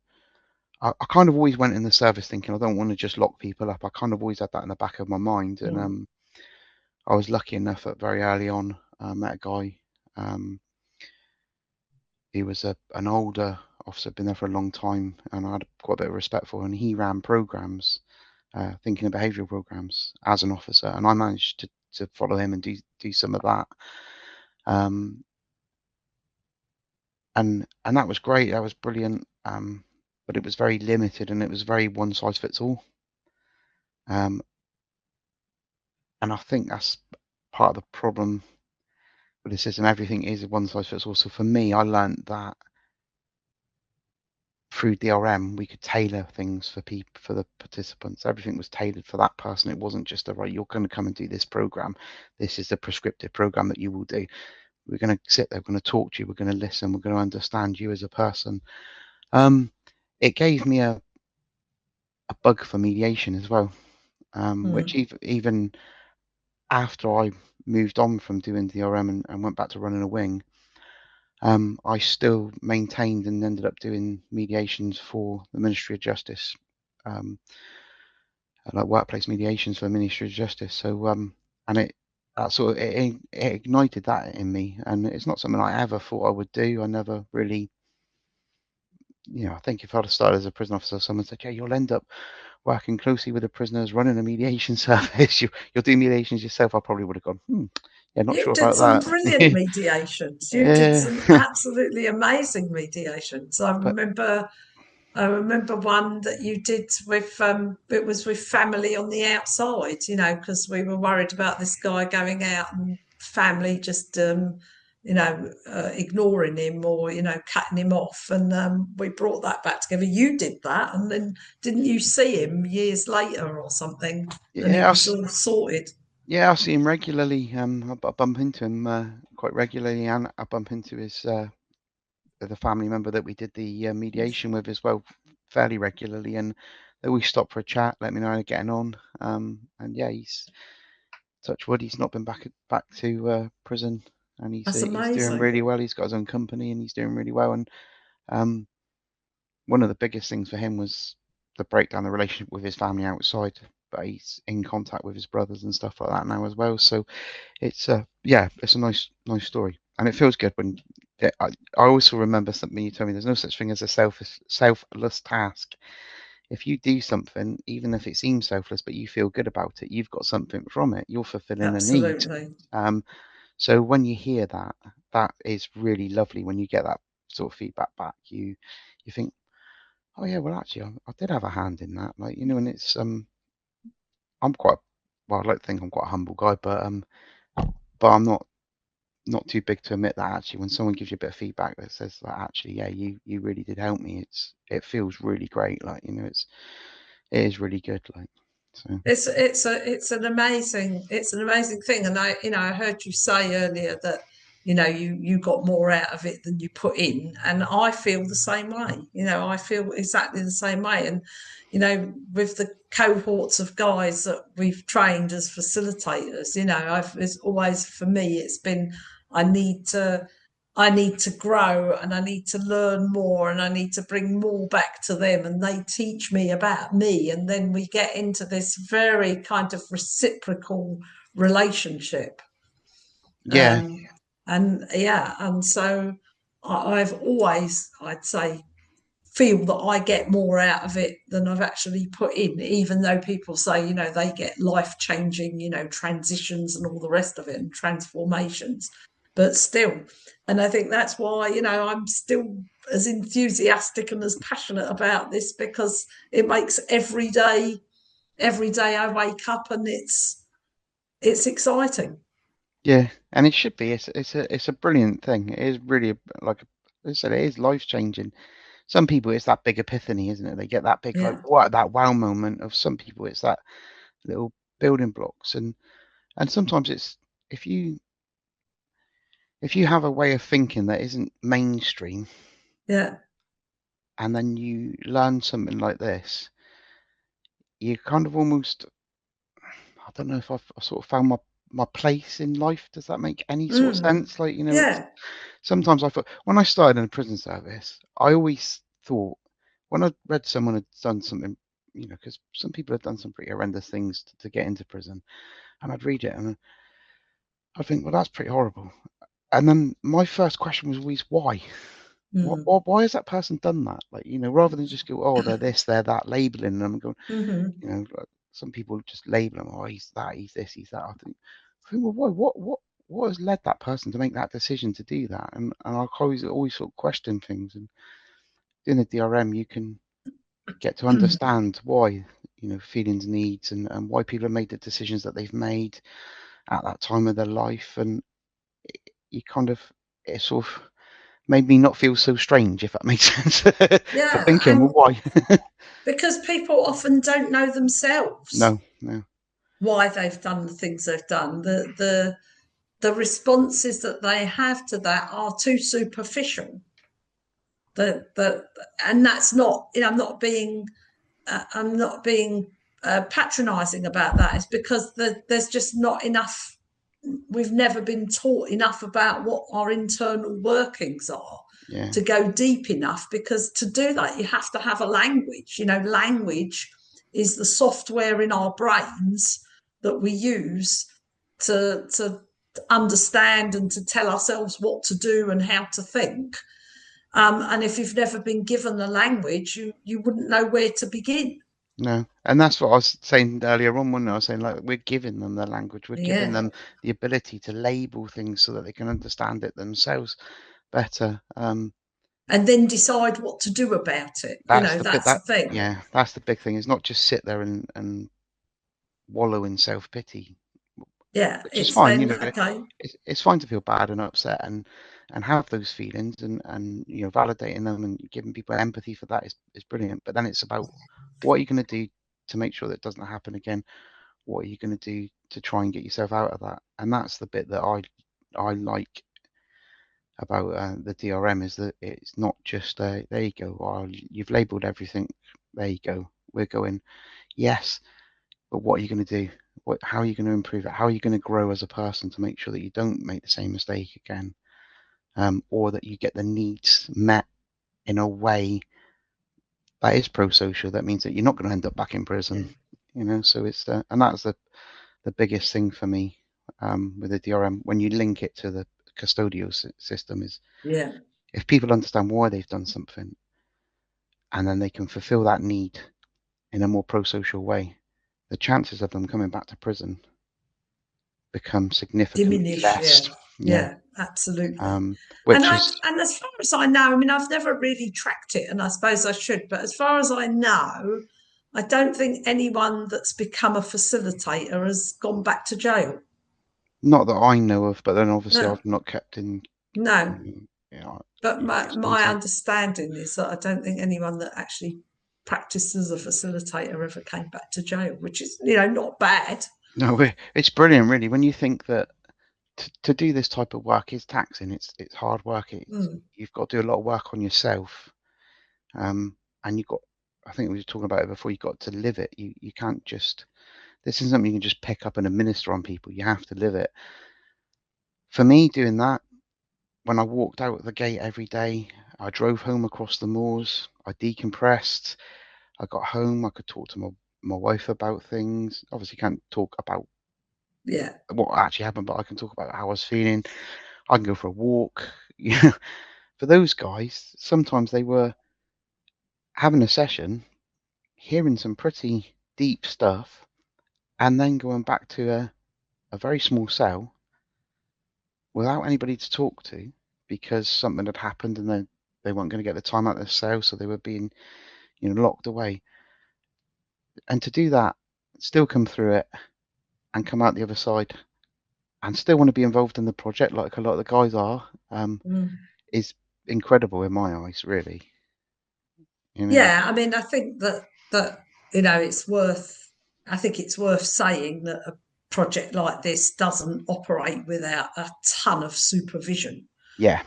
[SPEAKER 2] I kind of always went in the service thinking I don't want to just lock people up. I kind of always had that in the back of my mind, and I was lucky enough that very early on met a guy. He was an older officer, been there for a long time, and I had quite a bit of respect for him. And he ran programs, thinking of behavioural programs as an officer, and I managed to follow him and do some of that. And that was great. That was brilliant. But it was very limited, and it was very one size fits all. And I think that's part of the problem with the system. Everything is one size fits all. So for me, I learned that through DRM, we could tailor things for the participants. Everything was tailored for that person. It wasn't just right, you're going to come and do this program. This is the prescriptive program that you will do. We're going to sit there, we're going to talk to you, we're going to listen, we're going to understand you as a person. It gave me a bug for mediation as well, which even after I moved on from doing DRM and went back to running a wing, I still maintained and ended up doing mediations for the Ministry of Justice, like workplace mediations for the Ministry of Justice. So, and it ignited that in me, and it's not something I ever thought I would do. I never really, I think if I'd have started as a prison officer, someone said, "Yeah, you'll end up working closely with the prisoners, running a mediation service. You'll do mediations yourself." I probably would have gone, yeah, not
[SPEAKER 3] You
[SPEAKER 2] sure
[SPEAKER 3] did
[SPEAKER 2] about
[SPEAKER 3] some
[SPEAKER 2] that.
[SPEAKER 3] brilliant mediations. You did some absolutely amazing mediations. I
[SPEAKER 2] But
[SPEAKER 3] remember I remember one that you did with it was with family on the outside, you know, because we were worried about this guy going out and family just ignoring him or cutting him off, and we brought that back together. You did that, and then didn't you see him years later or something, and it
[SPEAKER 2] Yeah,
[SPEAKER 3] was all sorted?
[SPEAKER 2] yeah, I see him regularly. I bump into him quite regularly, and I bump into his the family member that we did the mediation with as well fairly regularly, and they always stop for a chat, let me know how they're getting on. And yeah, he's touch wood, he's not been back to prison, and
[SPEAKER 3] That's
[SPEAKER 2] he's doing
[SPEAKER 3] amazing.
[SPEAKER 2] really well. He's got his own company, and he's doing really well. And um, one of the biggest things for him was the breakdown the relationship with his family outside, but he's in contact with his brothers and stuff like that now as well. So it's it's a nice story, and it feels good when I also remember something you told me. There's no such thing as a selfless task. If you do something, even if it seems selfless, but you feel good about it, you've got something from it. You're fulfilling a need.
[SPEAKER 3] Absolutely.
[SPEAKER 2] So when you hear that, that is really lovely. When you get that sort of feedback back, you think, oh yeah, well actually, I did have a hand in that. Like, and it's I'm quite, well, I like to think I'm quite a humble guy, but I'm not too big to admit that actually when someone gives you a bit of feedback that says that actually, yeah, you really did help me, it feels really great. Like, it is really good. Like, so
[SPEAKER 3] It's an amazing thing, and I heard you say earlier that you got more out of it than you put in, and I feel the same way. I feel exactly the same way, and with the cohorts of guys that we've trained as facilitators, it's always, for me, it's been I need to I need to grow and I need to learn more and I need to bring more back to them and they teach me about me. And then we get into this very kind of reciprocal relationship.
[SPEAKER 2] yeah,
[SPEAKER 3] Um, and so I've always, I'd say, feel that I get more out of it than I've actually put in, even though people say, they get life changing, transitions and all the rest of it and transformations. But still, and I think that's why, I'm still as enthusiastic and as passionate about this because it makes every day I wake up and it's exciting.
[SPEAKER 2] yeah, and it should be. It's a brilliant thing. It is really like I said, it is life changing. Some people it's that big epiphany, isn't it? They get that big like
[SPEAKER 3] Yeah.
[SPEAKER 2] what that wow moment. Of some people it's that little building blocks, and sometimes it's if you have a way of thinking that isn't mainstream,
[SPEAKER 3] Yeah.
[SPEAKER 2] and then you learn something like this, you kind of almost, I don't know if I sort of found my place in life. Does that make any sort of
[SPEAKER 3] Mm.
[SPEAKER 2] sense? Like, it's
[SPEAKER 3] Yeah.
[SPEAKER 2] sometimes I thought when I started in a prison service, I always thought when I read someone had done something, because some people have done some pretty horrendous things to get into prison, and I'd read it and I'd think, well, that's pretty horrible. And then my first question was always, why?
[SPEAKER 3] Mm.
[SPEAKER 2] Why has that person done that? Like, rather than just go, oh, they're this, they're that, labeling them and going,
[SPEAKER 3] Mm-hmm.
[SPEAKER 2] like some people just label them, oh, he's that, he's this, he's that. I think, well, why? What has led that person to make that decision to do that? And I always sort of question things. And in the DRM, you can get to understand why, feelings, needs, and why people have made the decisions that they've made at that time of their life. And you kind of, it sort of made me not feel so strange, if that makes sense, for
[SPEAKER 3] Yeah.
[SPEAKER 2] thinking, well,
[SPEAKER 3] And
[SPEAKER 2] why?
[SPEAKER 3] because people often don't know themselves
[SPEAKER 2] No.
[SPEAKER 3] why they've done the things they've done. The responses that they have to that are too superficial. The and that's not, I'm not being patronizing about that. It's because there's just not enough. We've never been taught enough about what our internal workings are
[SPEAKER 2] Yeah.
[SPEAKER 3] to go deep enough, because to do that you have to have a language. Language is the software in our brains that we use to understand and to tell ourselves what to do and how to think. And if you've never been given the language, you wouldn't know where to begin.
[SPEAKER 2] No, and that's what I was saying earlier on when I was saying, like, we're giving them the language, we're giving
[SPEAKER 3] Yeah.
[SPEAKER 2] them the ability to label things so that they can understand it themselves better.
[SPEAKER 3] and then decide what to do about it.
[SPEAKER 2] That's the bit
[SPEAKER 3] That's the thing.
[SPEAKER 2] yeah, that's the big thing. Is not just sit there and wallow in self-pity,
[SPEAKER 3] Yeah,
[SPEAKER 2] which is
[SPEAKER 3] it's
[SPEAKER 2] fine.
[SPEAKER 3] then okay.
[SPEAKER 2] It's fine to feel bad and upset and have those feelings and validating them and giving people empathy for that is brilliant. But then it's about what are you going to do to make sure that it doesn't happen again? What are you going to do to try and get yourself out of that? And that's the bit that I like about the DRM, is that it's not just there you go, you've labelled everything, there you go, we're going, yes, but what are you going to do? How are you going to improve it? How are you going to grow as a person to make sure that you don't make the same mistake again, or that you get the needs met in a way that is pro-social? That means that you're not going to end up back in prison, So it's and that's the biggest thing for me with the DRM when you link it to the custodial system is if people understand why they've done something and then they can fulfill that need in a more pro-social way, the chances of them coming back to prison become significantly
[SPEAKER 3] Diminish.
[SPEAKER 2] less.
[SPEAKER 3] Yeah, absolutely.
[SPEAKER 2] Which
[SPEAKER 3] And
[SPEAKER 2] is
[SPEAKER 3] as far as I know, I mean, I've never really tracked it, and I suppose I should, but as far as I know, I don't think anyone that's become a facilitator has gone back to jail.
[SPEAKER 2] not that I know of, but then obviously
[SPEAKER 3] No,
[SPEAKER 2] I've not kept in.
[SPEAKER 3] no. But
[SPEAKER 2] Close
[SPEAKER 3] my
[SPEAKER 2] contact.
[SPEAKER 3] understanding is that I don't think anyone that actually practiced as a facilitator ever came back to jail, which is, not bad.
[SPEAKER 2] No, it's brilliant, really, when you think that to do this type of work is taxing. It's hard work. You've got to do a lot of work on yourself, and you've got. I think we were talking about it before. You've got to live it. You can't just. This isn't something you can just pick up and administer on people. You have to live it. For me, doing that, when I walked out the gate every day, I drove home across the moors. I decompressed. I got home. I could talk to my wife about things. Obviously, can't talk about what actually happened, but I can talk about how I was feeling. I can go for a walk. For those guys, sometimes they were having a session, hearing some pretty deep stuff, and then going back to a very small cell without anybody to talk to because something had happened and they weren't going to get the time out of the cell, so they were being locked away. And to do that, still come through it and come out the other side and still want to be involved in the project like a lot of the guys are, is incredible in my eyes, really.
[SPEAKER 3] Yeah, I mean, I think that it's worth. I think it's worth saying that a project like this doesn't operate without a ton of supervision.
[SPEAKER 2] Yeah.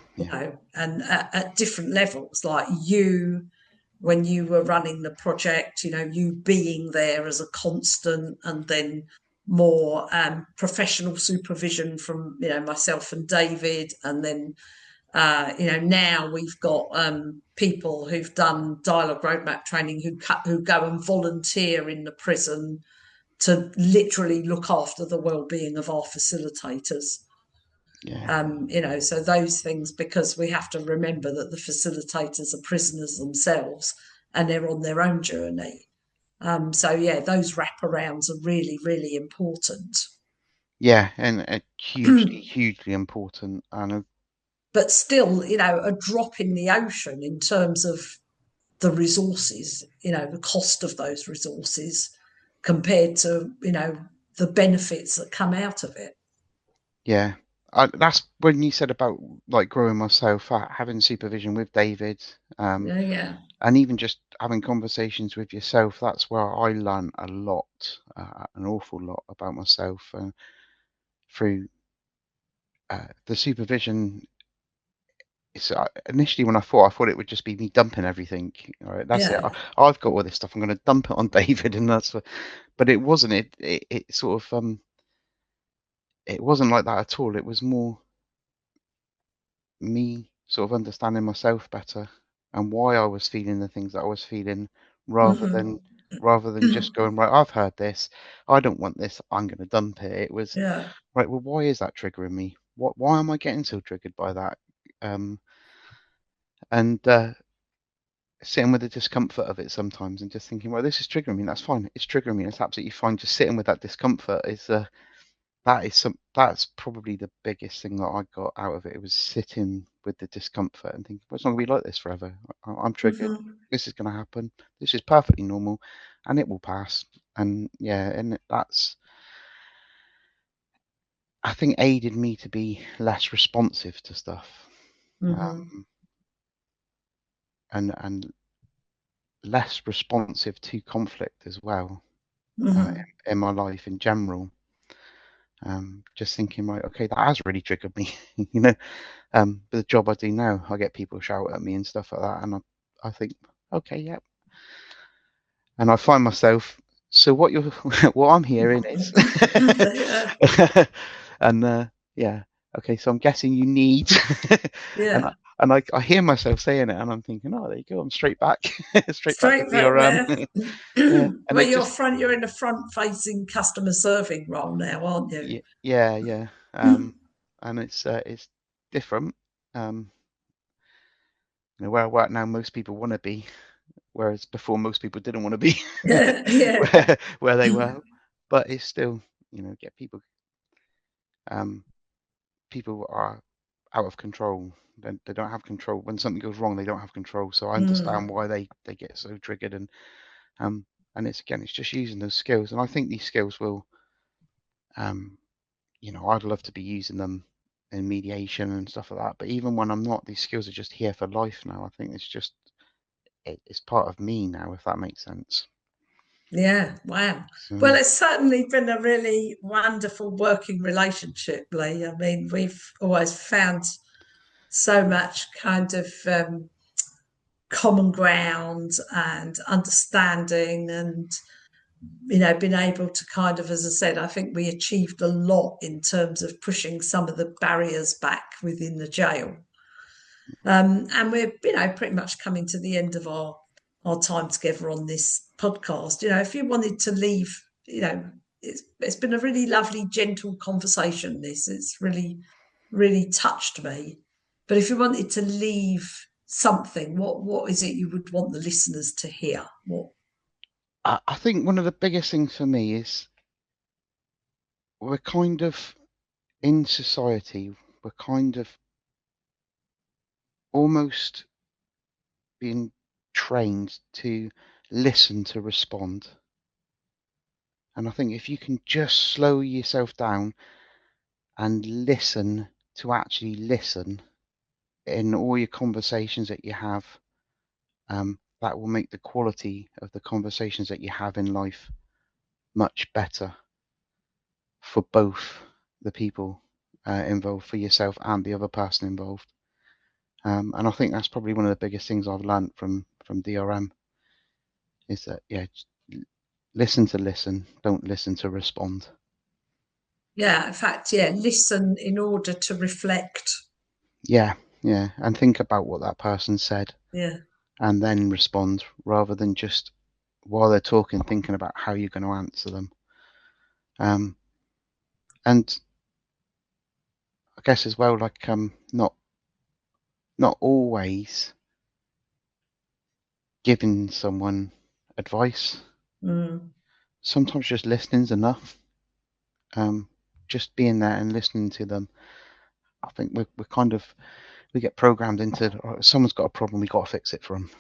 [SPEAKER 3] And at different levels, like when you were running the project, you being there as a constant, and then more professional supervision from myself and David, and then now we've got people who've done dialogue roadmap training who go and volunteer in the prison to literally look after the well-being of our facilitators. So those things, because we have to remember that the facilitators are prisoners themselves and they're on their own journey. Those wraparounds are really, really important.
[SPEAKER 2] Yeah, and hugely important.
[SPEAKER 3] But still, a drop in the ocean in terms of the resources, the cost of those resources compared to, the benefits that come out of it.
[SPEAKER 2] Yeah, that's when you said about like growing myself, having supervision with David, and even just having conversations with yourself. That's where I learned a lot, an awful lot about myself through the supervision. It's initially when I thought it would just be me dumping everything. All right, that's it. I've got all this stuff. I'm going to dump it on David, and but it wasn't. It sort of it wasn't like that at all. It was more me sort of understanding myself better and why I was feeling the things that I was feeling, rather than just going, right, I've heard this, I don't want this, I'm going to dump it. It was right. Well, why is that triggering me? Why am I getting so triggered by that? And sitting with the discomfort of it sometimes and just thinking, well, this is triggering me. That's fine. It's triggering me. It's absolutely fine. Just sitting with that discomfort is that's probably the biggest thing that I got out of it. It was sitting with the discomfort and thinking, well, it's not going to be like this forever. I'm triggered. This is going to happen. This is perfectly normal, and it will pass. And yeah, and that's, I think, aided me to be less responsive to stuff, and less responsive to conflict as well, in my life in general. Just thinking, right, okay, that has really triggered me, you know. But the job I do now, I get people shout at me and stuff like that, and I think, okay, yeah. And I find myself, so what I'm hearing is, and yeah, okay, so I'm guessing you need,
[SPEAKER 3] Yeah.
[SPEAKER 2] and I hear myself saying it, and I'm thinking, oh, there you go, I'm straight back, straight back to
[SPEAKER 3] Straight back
[SPEAKER 2] DRM.
[SPEAKER 3] there.
[SPEAKER 2] Yeah, and
[SPEAKER 3] Well,
[SPEAKER 2] it just,
[SPEAKER 3] you're in a front-facing customer serving role now, aren't you?
[SPEAKER 2] yeah, and it's different. You know, where I work now, most people want to be, whereas before most people didn't want to be
[SPEAKER 3] Yeah.
[SPEAKER 2] where they were. But it's still, you know, get people. People are out of control. They don't have control. When something goes wrong, they don't have control. So I understand why they get so triggered, and it's just using those skills. And I think these skills will, you know, I'd love to be using them in mediation and stuff like that. But even when I'm not, these skills are just here for life now. I think it's part of me now, if that makes sense.
[SPEAKER 3] Yeah, wow.
[SPEAKER 2] So,
[SPEAKER 3] Well, it's certainly been a really wonderful working relationship, Lee. I mean, we've always found so much kind of common ground and understanding, and you know, been able to kind of, as I said, I think we achieved a lot in terms of pushing some of the barriers back within the jail. And we're, you know, pretty much coming to the end of our time together on this podcast. You know, if you wanted to leave, you know, it's been a really lovely, gentle conversation. It's really touched me. But if you wanted to leave something, what is it you would want the listeners to hear? What?
[SPEAKER 2] I think one of the biggest things for me is we're kind of in society, we're kind of almost being trained to listen to respond. And I think if you can just slow yourself down and listen to actually listen in all your conversations that you have, that will make the quality of the conversations that you have in life much better for both the people involved, for yourself and the other person involved. And I think that's probably one of the biggest things I've learned from DRM is that, yeah, listen to listen, don't listen to respond.
[SPEAKER 3] Yeah, in fact, yeah, listen in order to reflect.
[SPEAKER 2] Yeah, and think about what that person said.
[SPEAKER 3] Yeah.
[SPEAKER 2] And then respond, rather than just while they're talking thinking about how you're going to answer them. And I guess as well, like not always giving someone advice. Sometimes just listening's enough. Just being there and listening to them. I think we get programmed into, oh, if someone's got a problem, we got to fix it for them.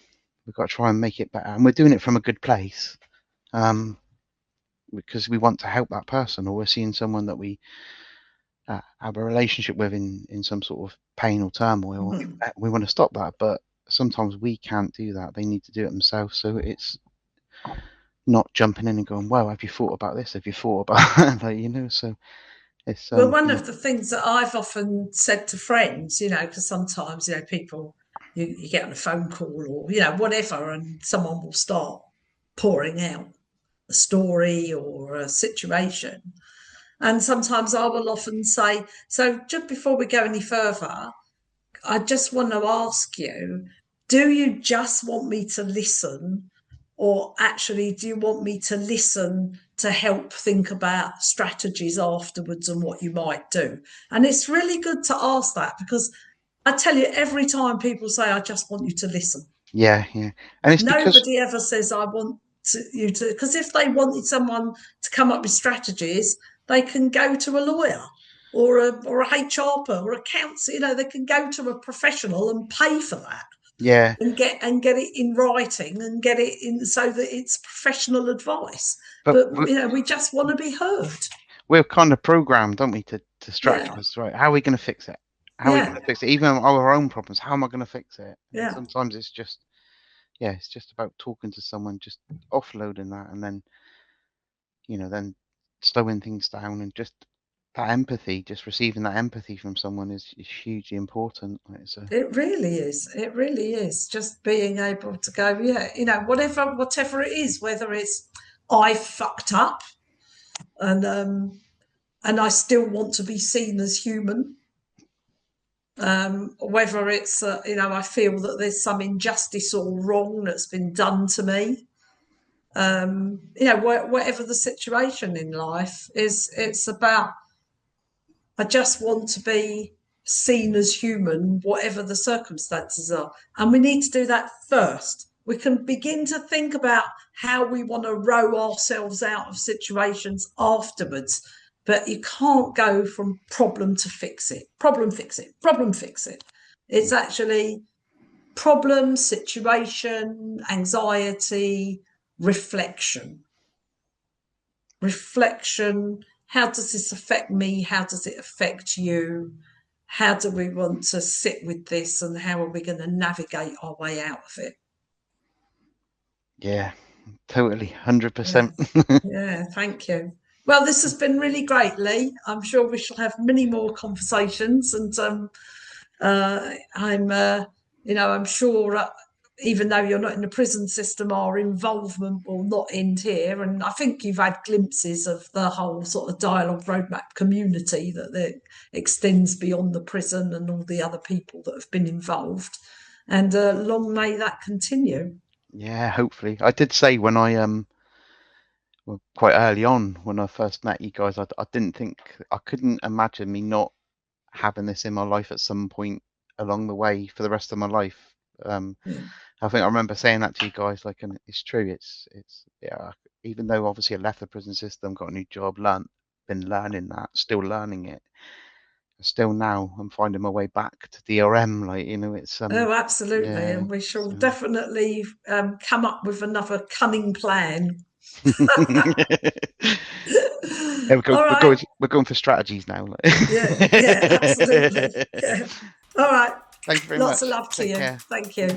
[SPEAKER 2] We've got to try and make it better, and we're doing it from a good place, because we want to help that person, or we're seeing someone that we have a relationship with in some sort of pain or turmoil. We want to stop that, but sometimes we can't do that. They need to do it themselves. So it's not jumping in and going, well, have you thought about this? Have you thought about that? Like, you know, so it's
[SPEAKER 3] Well, one of the things that I've often said to friends, you know, because sometimes, you know, people, you get on a phone call or, you know, whatever, and someone will start pouring out a story or a situation. And sometimes I will often say, so just before we go any further, I just want to ask you, do you just want me to listen? Or actually, do you want me to listen to help think about strategies afterwards and what you might do? And it's really good to ask that, because I tell you, every time people say, I just want you to listen.
[SPEAKER 2] Yeah. And it's
[SPEAKER 3] nobody ever says, I want you to, because if they wanted someone to come up with strategies, they can go to a lawyer or a HR person or a counsellor. They can go to a professional and pay for that.
[SPEAKER 2] Yeah.
[SPEAKER 3] And get it in writing and get it in so that it's professional advice.
[SPEAKER 2] But
[SPEAKER 3] we just want to be heard.
[SPEAKER 2] We're kind of programmed, don't we, to strategize, right? How are we going to fix it? How are we going to fix it? Even our own problems, how am I going to fix it? And sometimes it's just about talking to someone, just offloading that, and then, then slowing things down, and just that empathy, just receiving that empathy from someone is hugely important.
[SPEAKER 3] It really is. It really is. Just being able to go, whatever it is, whether it's I fucked up and I still want to be seen as human. Whether it's, I feel that there's some injustice or wrong that's been done to me. Whatever the situation in life is, it's about, I just want to be seen as human, whatever the circumstances are. And we need to do that first. We can begin to think about how we want to row ourselves out of situations afterwards. But you can't go from problem to fix it. Problem, fix it. Problem, fix it. It's actually problem, situation, anxiety, reflection. How does this affect me? How does it affect you? How do we want to sit with this, and how are we going to navigate our way out of it?
[SPEAKER 2] Yeah, totally, 100%.
[SPEAKER 3] Yeah, thank you. Well, this has been really great, Lee. I'm sure we shall have many more conversations, and I'm sure. Even though you're not in the prison system, our involvement will not end here. And I think you've had glimpses of the whole sort of dialogue roadmap community that extends beyond the prison and all the other people that have been involved. And long may that continue.
[SPEAKER 2] Yeah, hopefully. I did say when quite early on when I first met you guys, I couldn't imagine me not having this in my life at some point along the way for the rest of my life. I think I remember saying that to you guys, and it's true. It's even though obviously I left the prison system, got a new job, been learning that, still learning it. Still now I'm finding my way back to DRM. It's
[SPEAKER 3] oh, absolutely, and we shall definitely come up with another cunning plan.
[SPEAKER 2] We're going for strategies now.
[SPEAKER 3] Yeah, absolutely. Yeah. All right.
[SPEAKER 2] Thank you very
[SPEAKER 3] much. Lots of
[SPEAKER 2] love
[SPEAKER 3] to you. Care. Thank you.